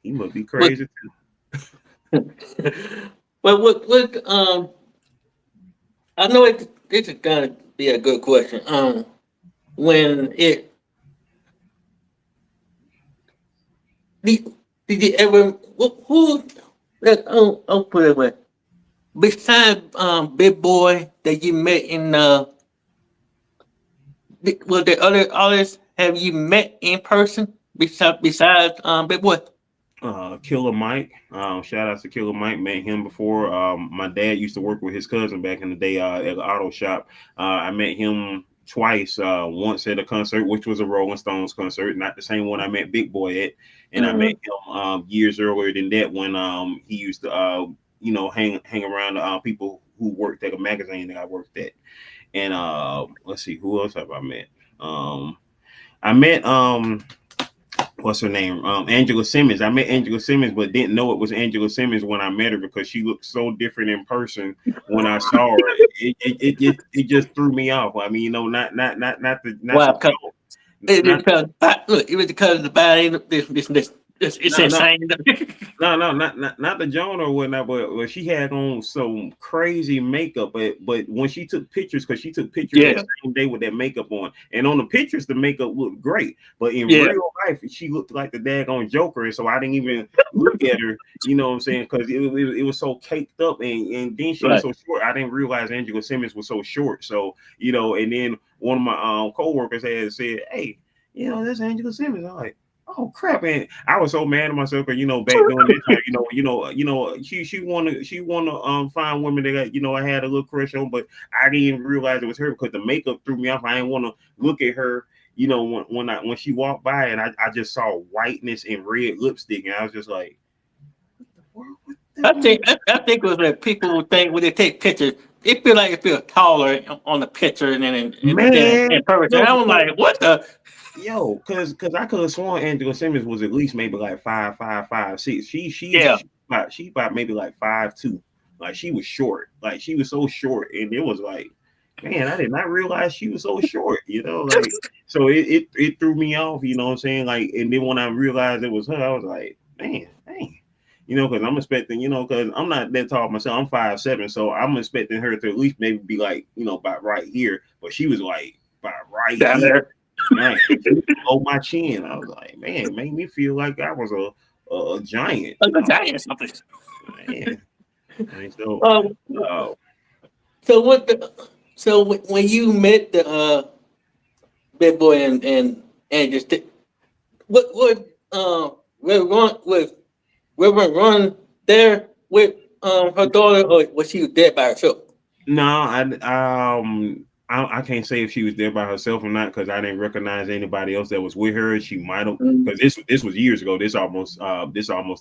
he must be What crazy too. well what I know this is gonna be a good question. When it did, did you ever who that I'll put it away. Besides Big Boy that you met in was there other artists have you met in person besides Big Boy? Killer Mike. Shout out to Killer Mike. Met him before. My dad used to work with his cousin back in the day at the auto shop. I met him twice. Once at a concert, which was a Rolling Stones concert, not the same one I met Big Boy at. And I met him years earlier than that when he used to hang around people who worked at a magazine that I worked at. And let's see, who else have I met? I met what's her name? Angela Simmons. I met Angela Simmons, but didn't know it was Angela Simmons when I met her because she looked so different in person when I saw her. It just threw me off. I mean, Wow, the it is not because look, it was because the body this it's no no insane. not the Jonah or whatnot, but she had on some crazy makeup. But when she took pictures, because she took pictures Yeah, that same day with that makeup on, and on the pictures the makeup looked great, but in yeah, real life she looked like the daggone Joker, and so I didn't even look at her. You know what I'm saying? Because it was so caked up, and then she was right. so short. I didn't realize Angela Simmons was so short. So and then one of my coworkers had said, "Hey, that's Angela Simmons." I'm like, oh crap, man! I was so mad at myself because back during that time, she wanna find women that I had a little crush on, but I didn't even realize it was her because the makeup threw me off. I didn't want to look at her, when she walked by and I just saw whiteness and red lipstick, and I was just like, what I think it was that people think when they take pictures, they feel like it feels taller on the picture than man? in person. No, I was like, what the? cause I could have sworn Angela Simmons was at least maybe like 5'5", 5'6". Yeah, She about maybe like 5'2". Like she was short. Like she was so short, and it was like, man, I did not realize she was so short. Like so it threw me off. You know what I'm saying? Like, and then when I realized it was her, I was like, man, dang. Because I'm expecting, because I'm not that tall myself. I'm 5'7", so I'm expecting her to at least maybe be like, about right here. But she was like about right down here. there, Man, she was below my chin. I was like, man, it made me feel like I was a giant. like a giant or something. Man. And so, Um, uh, so what? When you met the Big Boy and just what was Reverend Run there with her daughter, or was she there by herself? no, I can't say if she was there by herself or not because I didn't recognize anybody else that was with her. She might have, Mm. because this was years ago. This almost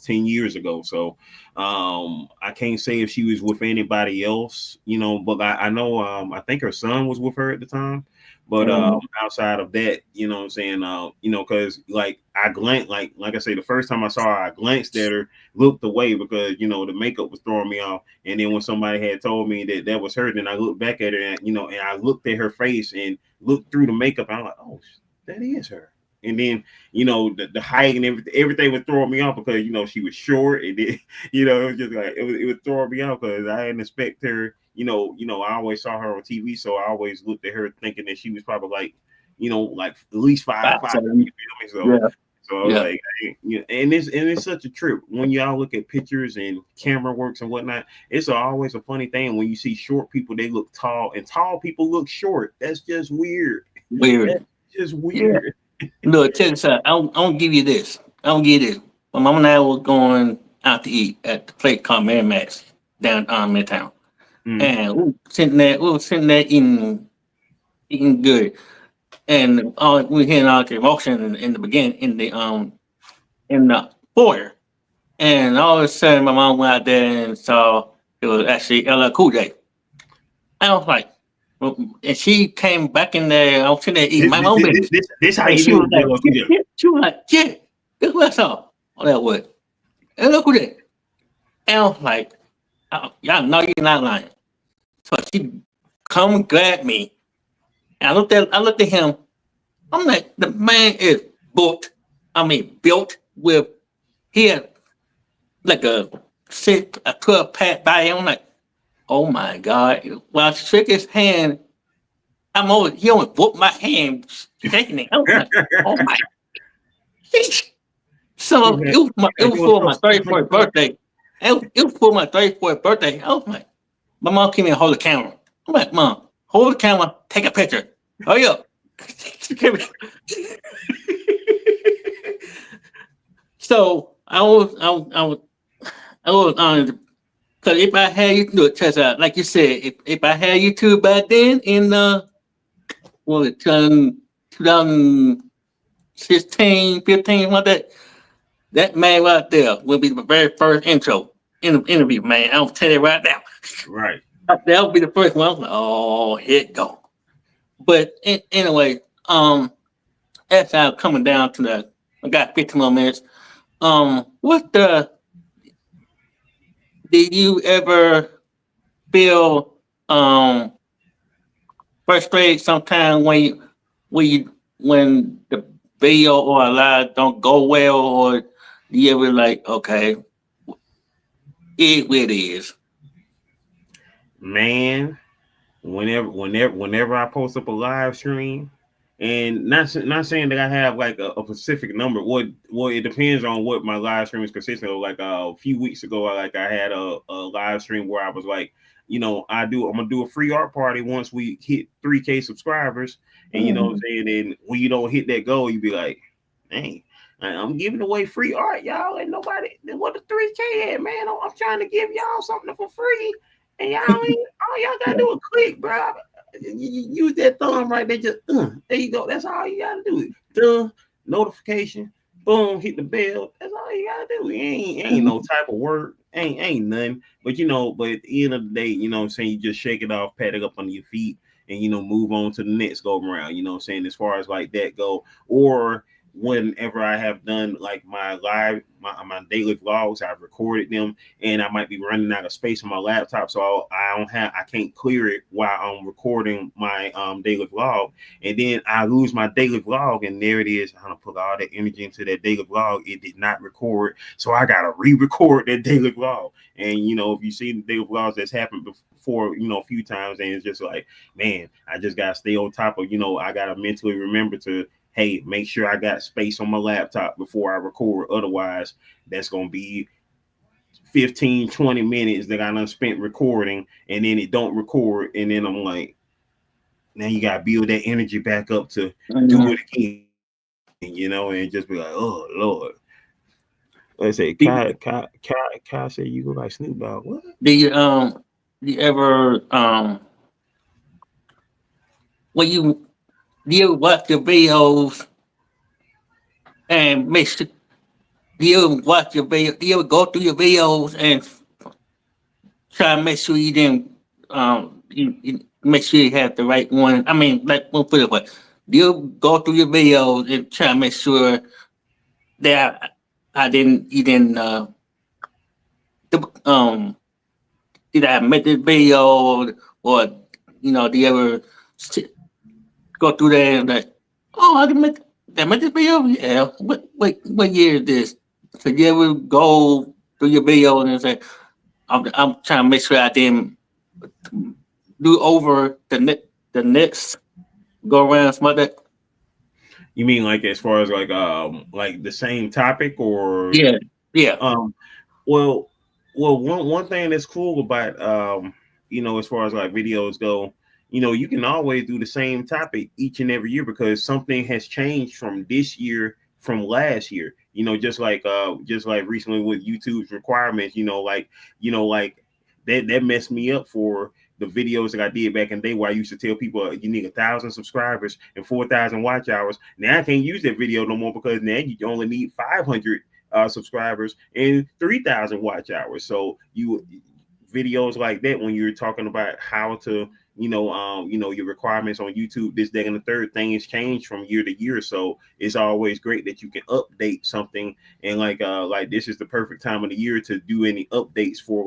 10 years ago. So I can't say if she was with anybody else. But I know I think her son was with her at the time. But outside of that, what I'm saying, because like I glanced, like I say, the first time I saw her, I glanced at her, looked away because the makeup was throwing me off. And then when somebody had told me that was her, then I looked back at her and I looked at her face and looked through the makeup. And I'm like, oh, that is her. And then the height and everything was throwing me off because she was short, and then it was just like it was throwing me off because I didn't expect her. I always saw her on TV, so I always looked at her thinking that she was probably like like at least 5'5". You feel me? Yeah, So I was yeah. like, and it's such a trip when y'all look at pictures and camera works and whatnot. It's always a funny thing when you see short people, they look tall, and tall people look short. That's just weird. Weird. That's just Yeah. weird. Look, check this out. I'll give you this. I'll give you this. My mom and I were going out to eat at the place called Mary Max down Midtown, Mm. and we were sitting there eating good, and we hearing all the emotion in the beginning in the foyer, and all of a sudden my mom went out there and saw it was actually LL Cool J. I was like, well, and she came back in there. I was sitting there eating This, my this, own this, business, this, this how and you she knew was it was like, LL Cool yeah, J. yeah. She was like, yeah, this what I saw. Oh, that was LL Cool J. And I was like, oh, y'all know you're not lying. So she come and grabbed me, and I looked at him. I'm like, the man is built. I mean, built with he had like a 12 pack body. I'm like, Oh my God. When I shook his hand, he only whooped my hand, shaking it. I was like, oh my. So Yeah, it yeah, was you was for my tough. 34th birthday. It was for my 34th birthday. I was like, my mom came in and hold the camera. I'm like, Mom, hold the camera, take a picture. Hurry up. So I was because if I had you do it, test out, like you said, if I had YouTube back then in what was it, 2016, 15, what that man right there will be the very first interview, man. I'll tell you right now. Right. That'll be the first one. I was like, oh, here it go. But anyway, as I'm coming down to I got 15 more minutes. What the did you ever feel frustrated sometimes when the video or a live don't go well, or do you ever like, okay, it is? Man, whenever I post up a live stream, and not saying that I have like a specific number. What it depends on what my live stream is consistent of. Like a few weeks ago, I had a live stream where I was like, I'm gonna do a free art party once we hit 3K subscribers, and you know what I'm saying. And when you don't hit that goal, you be like, dang. I'm giving away free art, y'all, and nobody. What the 3K at, man? I'm trying to give y'all something for free, and y'all ain't. All y'all gotta do is click, bro. You use that thumb right there. Just there you go. That's all you gotta do. Done. Notification. Boom. Hit the bell. That's all you gotta do. Ain't no type of work. Ain't nothing. But but at the end of the day, you know what I'm saying, you just shake it off, pat it up under your feet, and move on to the next go around. You know what I'm saying? As far as like that go, or whenever I have done like my daily vlogs, I've recorded them, and I might be running out of space on my laptop, so I can't clear it while I'm recording my daily vlog, and then I lose my daily vlog, and there it is. I'm gonna put all that energy into that daily vlog. It did not record, so I gotta re-record that daily vlog. And if you see the daily vlogs that's happened before, a few times, and it's just like, man, I just gotta stay on top of, I gotta mentally remember to, hey, make sure I got space on my laptop before I record. Otherwise, that's going to be 15, 20 minutes that I done spent recording, and then it don't record. And then I'm like, now you got to build that energy back up to do it again, and just be like, oh, Lord. Let's say, Kai say you look like Snoop Dogg. What? Do you ever when you watch the videos and make sure you watch your video, you go through your videos and try to make sure you didn't you make sure you have the right one. I mean, like, we'll put it way, you go through your videos and try to make sure that I didn't you didn't the, did I make this video, or do you ever go through there and like, oh, did I make this video? Yeah. What year is this? So you ever go through your video and say, I'm trying to make sure I didn't do over the next go around some of that. You mean like as far as like the same topic, or Yeah, yeah. Well, one thing that's cool about as far as like videos go, you can always do the same topic each and every year because something has changed from this year from last year. Just like recently with YouTube's requirements, like that messed me up for the videos that I did back in the day where I used to tell people you need 1,000 subscribers and 4,000 watch hours. Now I can't use that video no more because now you only need 500 subscribers and 3,000 watch hours. So videos like that, when you're talking about how to your requirements on YouTube, this, that, and the third, things change from year to year. So it's always great that you can update something, and like this is the perfect time of the year to do any updates for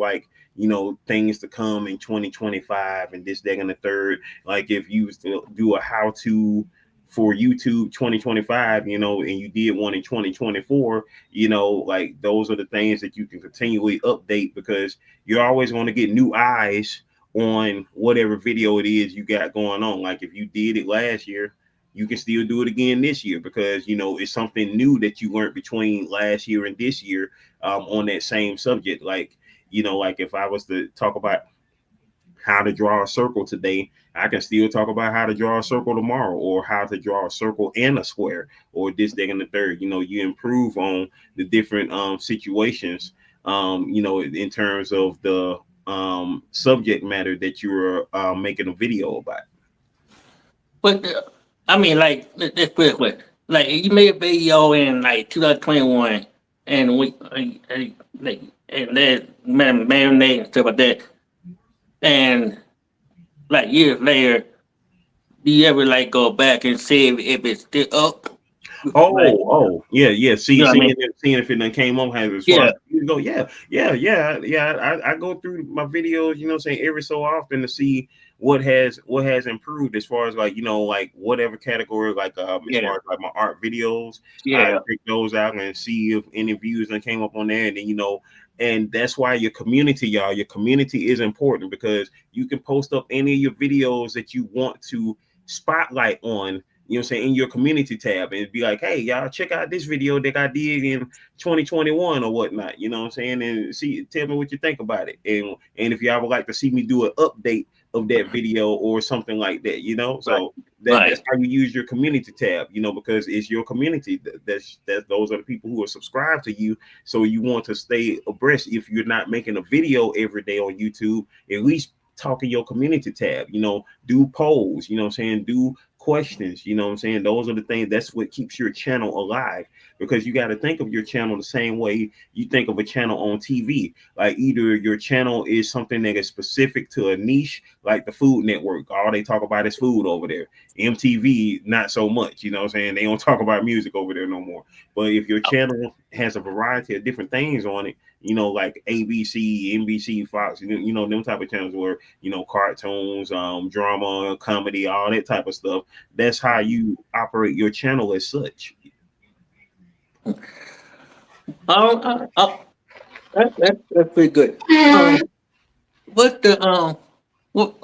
things to come in 2025 and this, that, and the third. Like if you was to do a how to for YouTube 2025, and you did one in 2024, like those are the things that you can continually update because you're always going to get new eyes on whatever video it is you got going on. Like if you did it last year, you can still do it again this year because it's something new that you learned between last year and this year on that same subject. Like like if I was to talk about how to draw a circle today, I can still talk about how to draw a circle tomorrow, or how to draw a circle and a square, or this, that, and the third. You improve on the different situations, in terms of the subject matter that you're making a video about. But I mean, like, let's put it quick. Like, you made a video in like 2021, and like, and that marinade and stuff like that, and like years later, do you ever like go back and see if it's still up? Like, Yeah, yeah. you know what I mean? Seeing if it done came on as far Yeah, as you go. Yeah. I go through my videos, saying every so often to see what has improved as far as like like whatever category, like as yeah, far as like my art videos, I yeah. check those out and see if any views that came up on there, and then and that's why your community, y'all, your community is important, because you can post up any of your videos that you want to spotlight on, in your community tab, and be like, hey, y'all, check out this video that I did in 2021 or whatnot, and tell me what you think about it. And if y'all would like to see me do an update of that video or something like that, Right, so that's right, how you use your community tab, because it's your community. Those are the people who are subscribed to you. So you want to stay abreast. If you're not making a video every day on YouTube, at least talk in your community tab, do polls, do questions, those are the things. That's what keeps your channel alive, because you got to think of your channel the same way you think of a channel on TV. Like, either your channel is something that is specific to a niche, like the Food Network, all they talk about is food over there. MTV, not so much, they don't talk about music over there no more. But if your channel has a variety of different things on it, like ABC, NBC, Fox, them type of channels where, cartoons, drama, comedy, all that type of stuff. That's how you operate your channel as such. uh, that's pretty good. What the what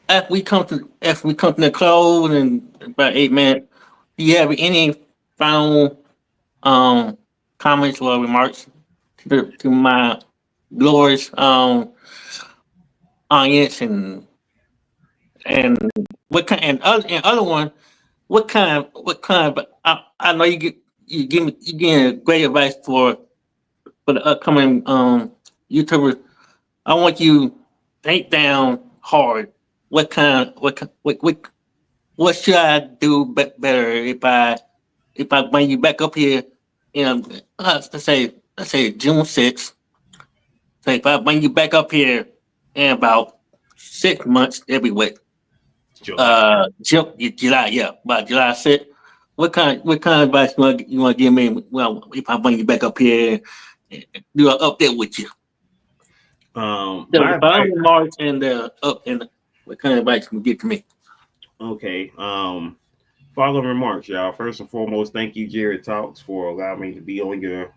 as we come to the close and about 8 minutes, do you have any final um comments or remarks to my glorious audience, and other one, what kind of I know you getting great advice for the upcoming YouTubers. I want you think down hard. What should I do better if I bring you back up here in let's say June 6th. So if I bring you back up here in about 6 months, every week, July. July, yeah, about July 6th. What kind of advice you want to give me? Well, if I bring you back up here and do an update with you, My the advice. final remarks and the up and what kind of advice you give to me? Okay. Follow remarks, y'all. First and foremost, thank you, Jarrett Talks, for allowing me to be on your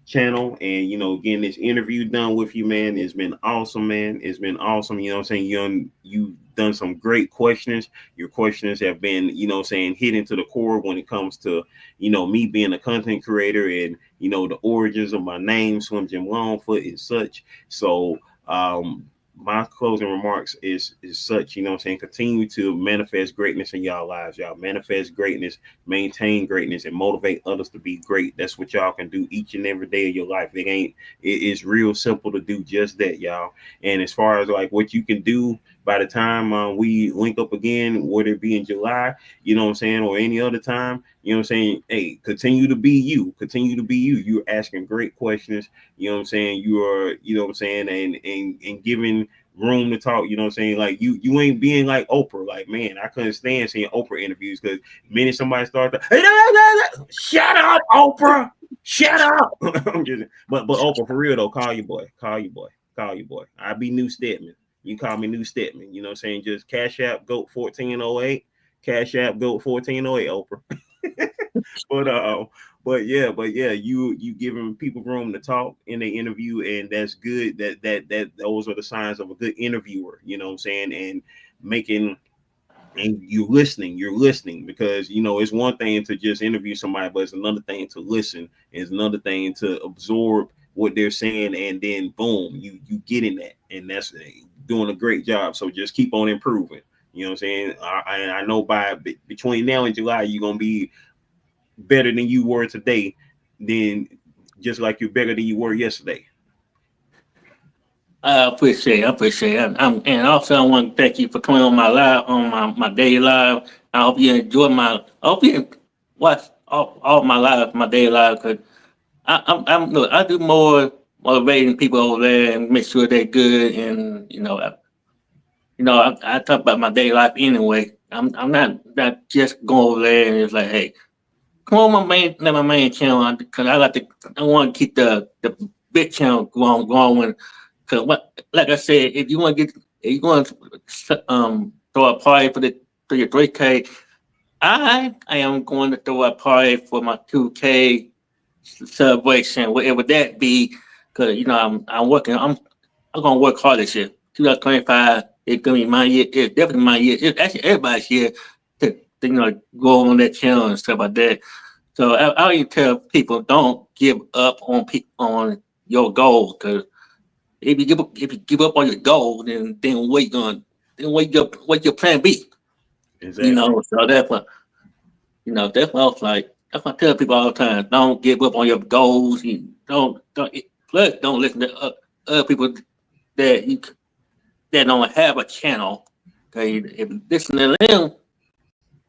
channel, and getting this interview done with you, man. It's been awesome, man. It's been awesome. You know what I'm saying? You done some great questions. Your questions have been, hitting to the core when it comes to, me being a content creator, and the origins of my name, Slim Jim Longfoot, and such. So my closing remarks is such, continue to manifest greatness in y'all lives. Y'all manifest greatness, maintain greatness, and motivate others to be great. That's what y'all can do each and every day of your life. It's real simple to do just that, y'all. And as far as like what you can do by the time we link up again, whether it be in July, or any other time, hey, continue to be you. Continue to be you. You're asking great questions. You are, and giving room to talk. Like you ain't being like Oprah. Like, man, I couldn't stand seeing Oprah interviews, because minute somebody starts to, shut up, Oprah, shut up. But Oprah, for real though, call your boy, call your boy. I be New Stedman. You call me New Stedman. Just Cash App Goat 1408. Cash App Goat 1408, Oprah. But but yeah, you giving people room to talk in the interview, and that's good. That those are the signs of a good interviewer. You know what I'm saying? And making and you're listening because it's one thing to just interview somebody, but it's another thing to listen. It's another thing to absorb what they're saying, and then boom, you get in that, and that's doing a great job. So just keep on improving. You know what I'm saying? I know between now and July, you're gonna be better than you were today, then just like you're better than you were yesterday. I appreciate it. I appreciate it. And also I want to thank you for coming on my live, on my daily live. I hope you enjoy I hope you watch all my live, my daily live, because look, I do more motivating people over there and make sure they're good. And I talk about my daily life anyway. I'm not just going over there and it's like, hey, come on my main channel, because I want to keep the big channel going. Cause like I said, if you want to throw a party for your 3K, I am going to throw a party for my 2K celebration, whatever that be. Cause I'm working. I'm gonna work hard this year. 2025. It's gonna be my year. It's definitely my year. It's actually everybody's year to go on that channel and stuff like that. So I always tell people, don't give up on your goal, because if you give up on your goal, then what your plan B? Exactly. So that's what I was like. That's what I tell people all the time. Don't give up on your goals. You don't listen to other people that you that don't have a channel. Okay, if you listen to them,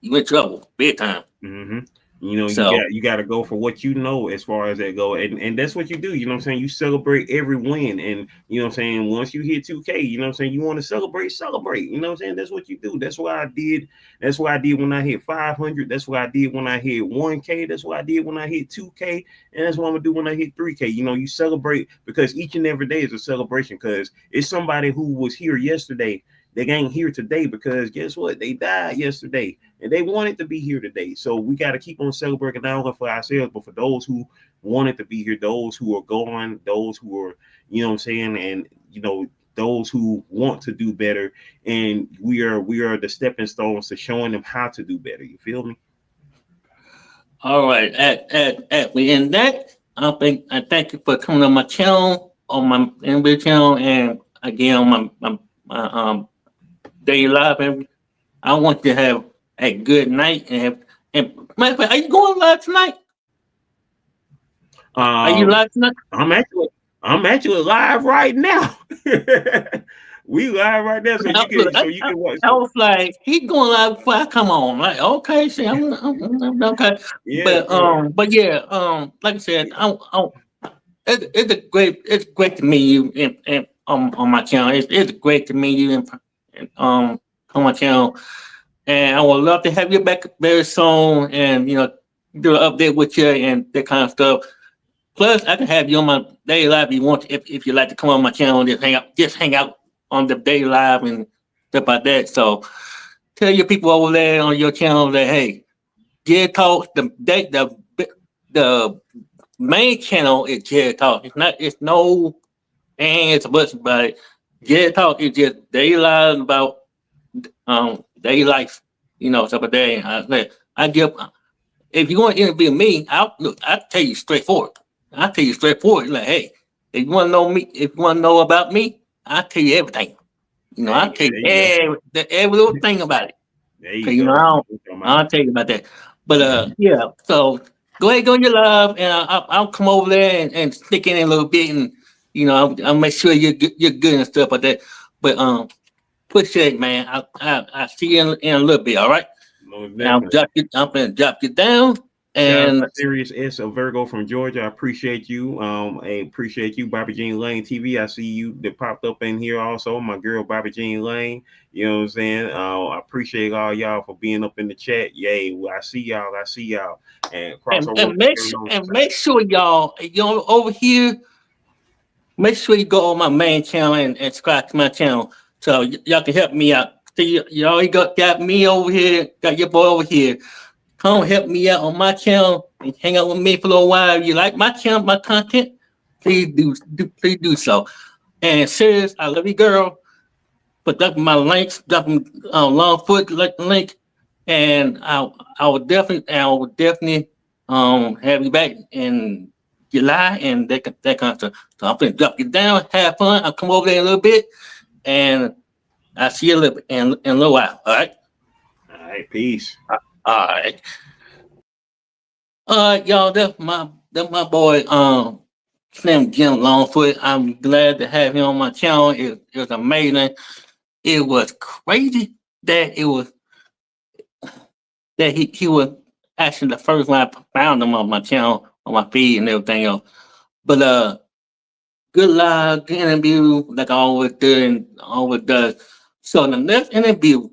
you in trouble big time. Mm-hmm. So You got to go for what as far as that go, and that's what you do. You know what I'm saying? You celebrate every win, and you know what I'm saying. Once you hit 2K, you know what I'm saying. You want to celebrate. You know what I'm saying? That's what you do. That's what I did. That's what I did when I hit 500. That's what I did when I hit 1K. That's what I did when I hit 2K, and that's what I'm gonna do when I hit 3K. You celebrate because each and every day is a celebration. Because it's somebody who was here yesterday. They ain't here today because guess what? They died yesterday and they wanted to be here today. So we got to keep on celebrating not only for ourselves, but for those who wanted to be here, those who are going, those who are, you know what I'm saying, and those who want to do better. And we are the stepping stones to showing them how to do better. You feel me? all right, we end that. I thank you for coming on my channel, on my NBA channel, and again on my daily live. And I want you to have a good night. And matter of fact, are you going live tonight? Are you live tonight? I'm actually live right now. We live right now, so you can watch. I was like, he going live before I come on. Like, okay, see, I'm okay. Yeah, But yeah, like I said, it's great to meet you and on my channel. It's great to meet you on my channel, and I would love to have you back very soon, and do an update with you and that kind of stuff. Plus, I can have you on my daily live if you want, if you like to come on my channel and just hang out on the daily live and stuff like that. So tell your people over there on your channel that hey, Jarrett Talk, the main channel is Jarrett Talk. It's no ands or buts about it. Jarrett Talk is just daily lives about daily life, stuff like that. I give if you want to interview me, I'll tell you straightforward. I'll tell you straightforward. Like, hey, if you want to know me, if you want to know about me, I'll tell you everything. I'll tell you every little thing about it. There you go. I'll tell you about that. But yeah, so go ahead, go on your live, and I'll come over there and stick in a little bit, and I'll make sure you're good and stuff like that. But appreciate it, man. I'll see you in a little bit. All right. I'm gonna drop you down. And Serious S, a Virgo from Georgia. I appreciate you. I appreciate you, Bobby Jean Lane TV. I see you that popped up in here also. My girl Bobby Jean Lane. You know what I'm saying? I appreciate all y'all for being up in the chat. Yay. Well, I see y'all. And make sure y'all over here. Make sure you go on my main channel and subscribe to my channel so y'all can help me out. See, y'all got me over here, got your boy over here. come help me out on my channel and hang out with me for a little while. If you like my channel, my content, please do so. And serious, I love you, girl. Put up my links, up Longfoot link, and I will definitely have you back in July and that kind of stuff. So I'm gonna drop you down, have fun. I'll come over there in a little bit, and I'll see you in a little while. All right. All right, peace. All right. Y'all, that's my boy, Slim Jim Longfoot. I'm glad to have him on my channel. It was amazing. It was crazy that it was that he was actually the first one I found him on my channel, on my feed and everything else. But good live, good interview, like I always do and always does. So the next interview,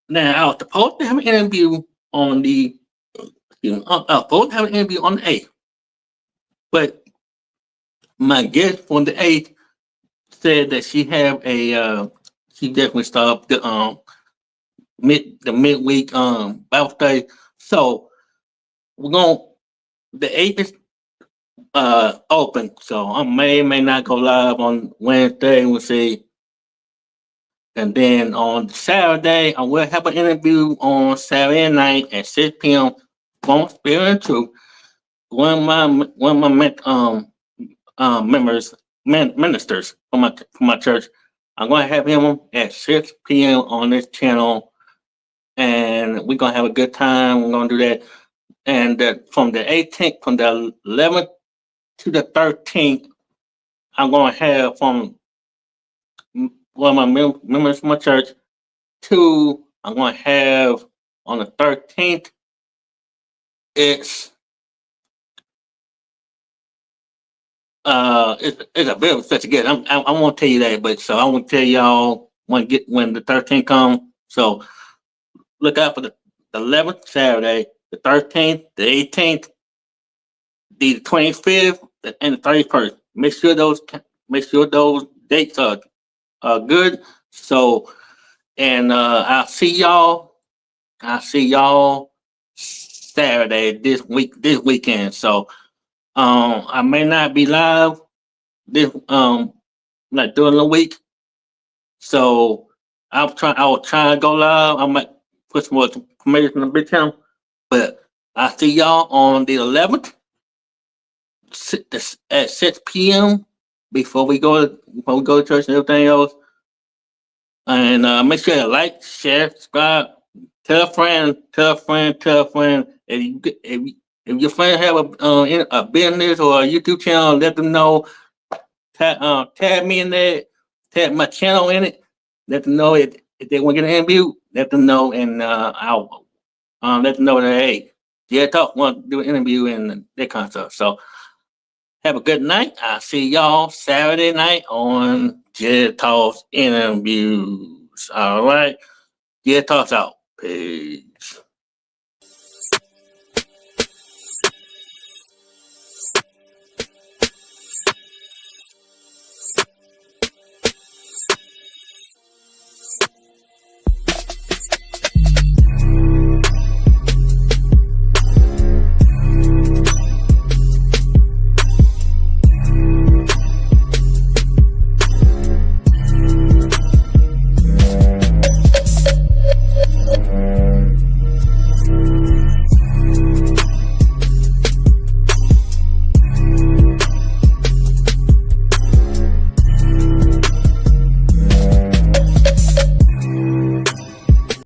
now I was supposed to have an interview on the I was supposed to have an interview on the 8th. But my guest on the 8th said that she definitely stopped the midweek Bible study. So we're going the 8th is open. So I may not go live on Wednesday, we'll see. And then on Saturday, I will have an interview on Saturday night at 6 p.m. from Spirit and Truth. One of my ministers from my church. I'm gonna have him at 6 p.m. on this channel, and we're gonna have a good time. We're gonna do that, and from the 18th, from the 11th to the 13th, I'm gonna have from one of my members from my church. Two, I'm gonna have on the 13th. It's a bit of such a good. I won't tell you that, but so I won't tell y'all when the 13th comes. So look out for the 11th Saturday, the 13th, the 18th, the 25th, and the 31st. Make sure those dates are good. So and I'll see y'all. Saturday this weekend. So I may not be live this like during the week. So I will try to go live. I might put some more information on the big channel. But I'll see y'all on the 11th at 6 p.m. before we go to church and everything else. And make sure you like, share, subscribe, tell a friend. If your friend have a business or a YouTube channel, let them know. Tag me in there, tag my channel in it. Let them know if they want to get an interview. Let them know, and I'll let them know that hey, Jarrett Talk want to do an interview and that kind of stuff. So have a good night. I'll see y'all Saturday night on Jarrett Talk's interviews. All right, Jarrett Talk's out. Peace.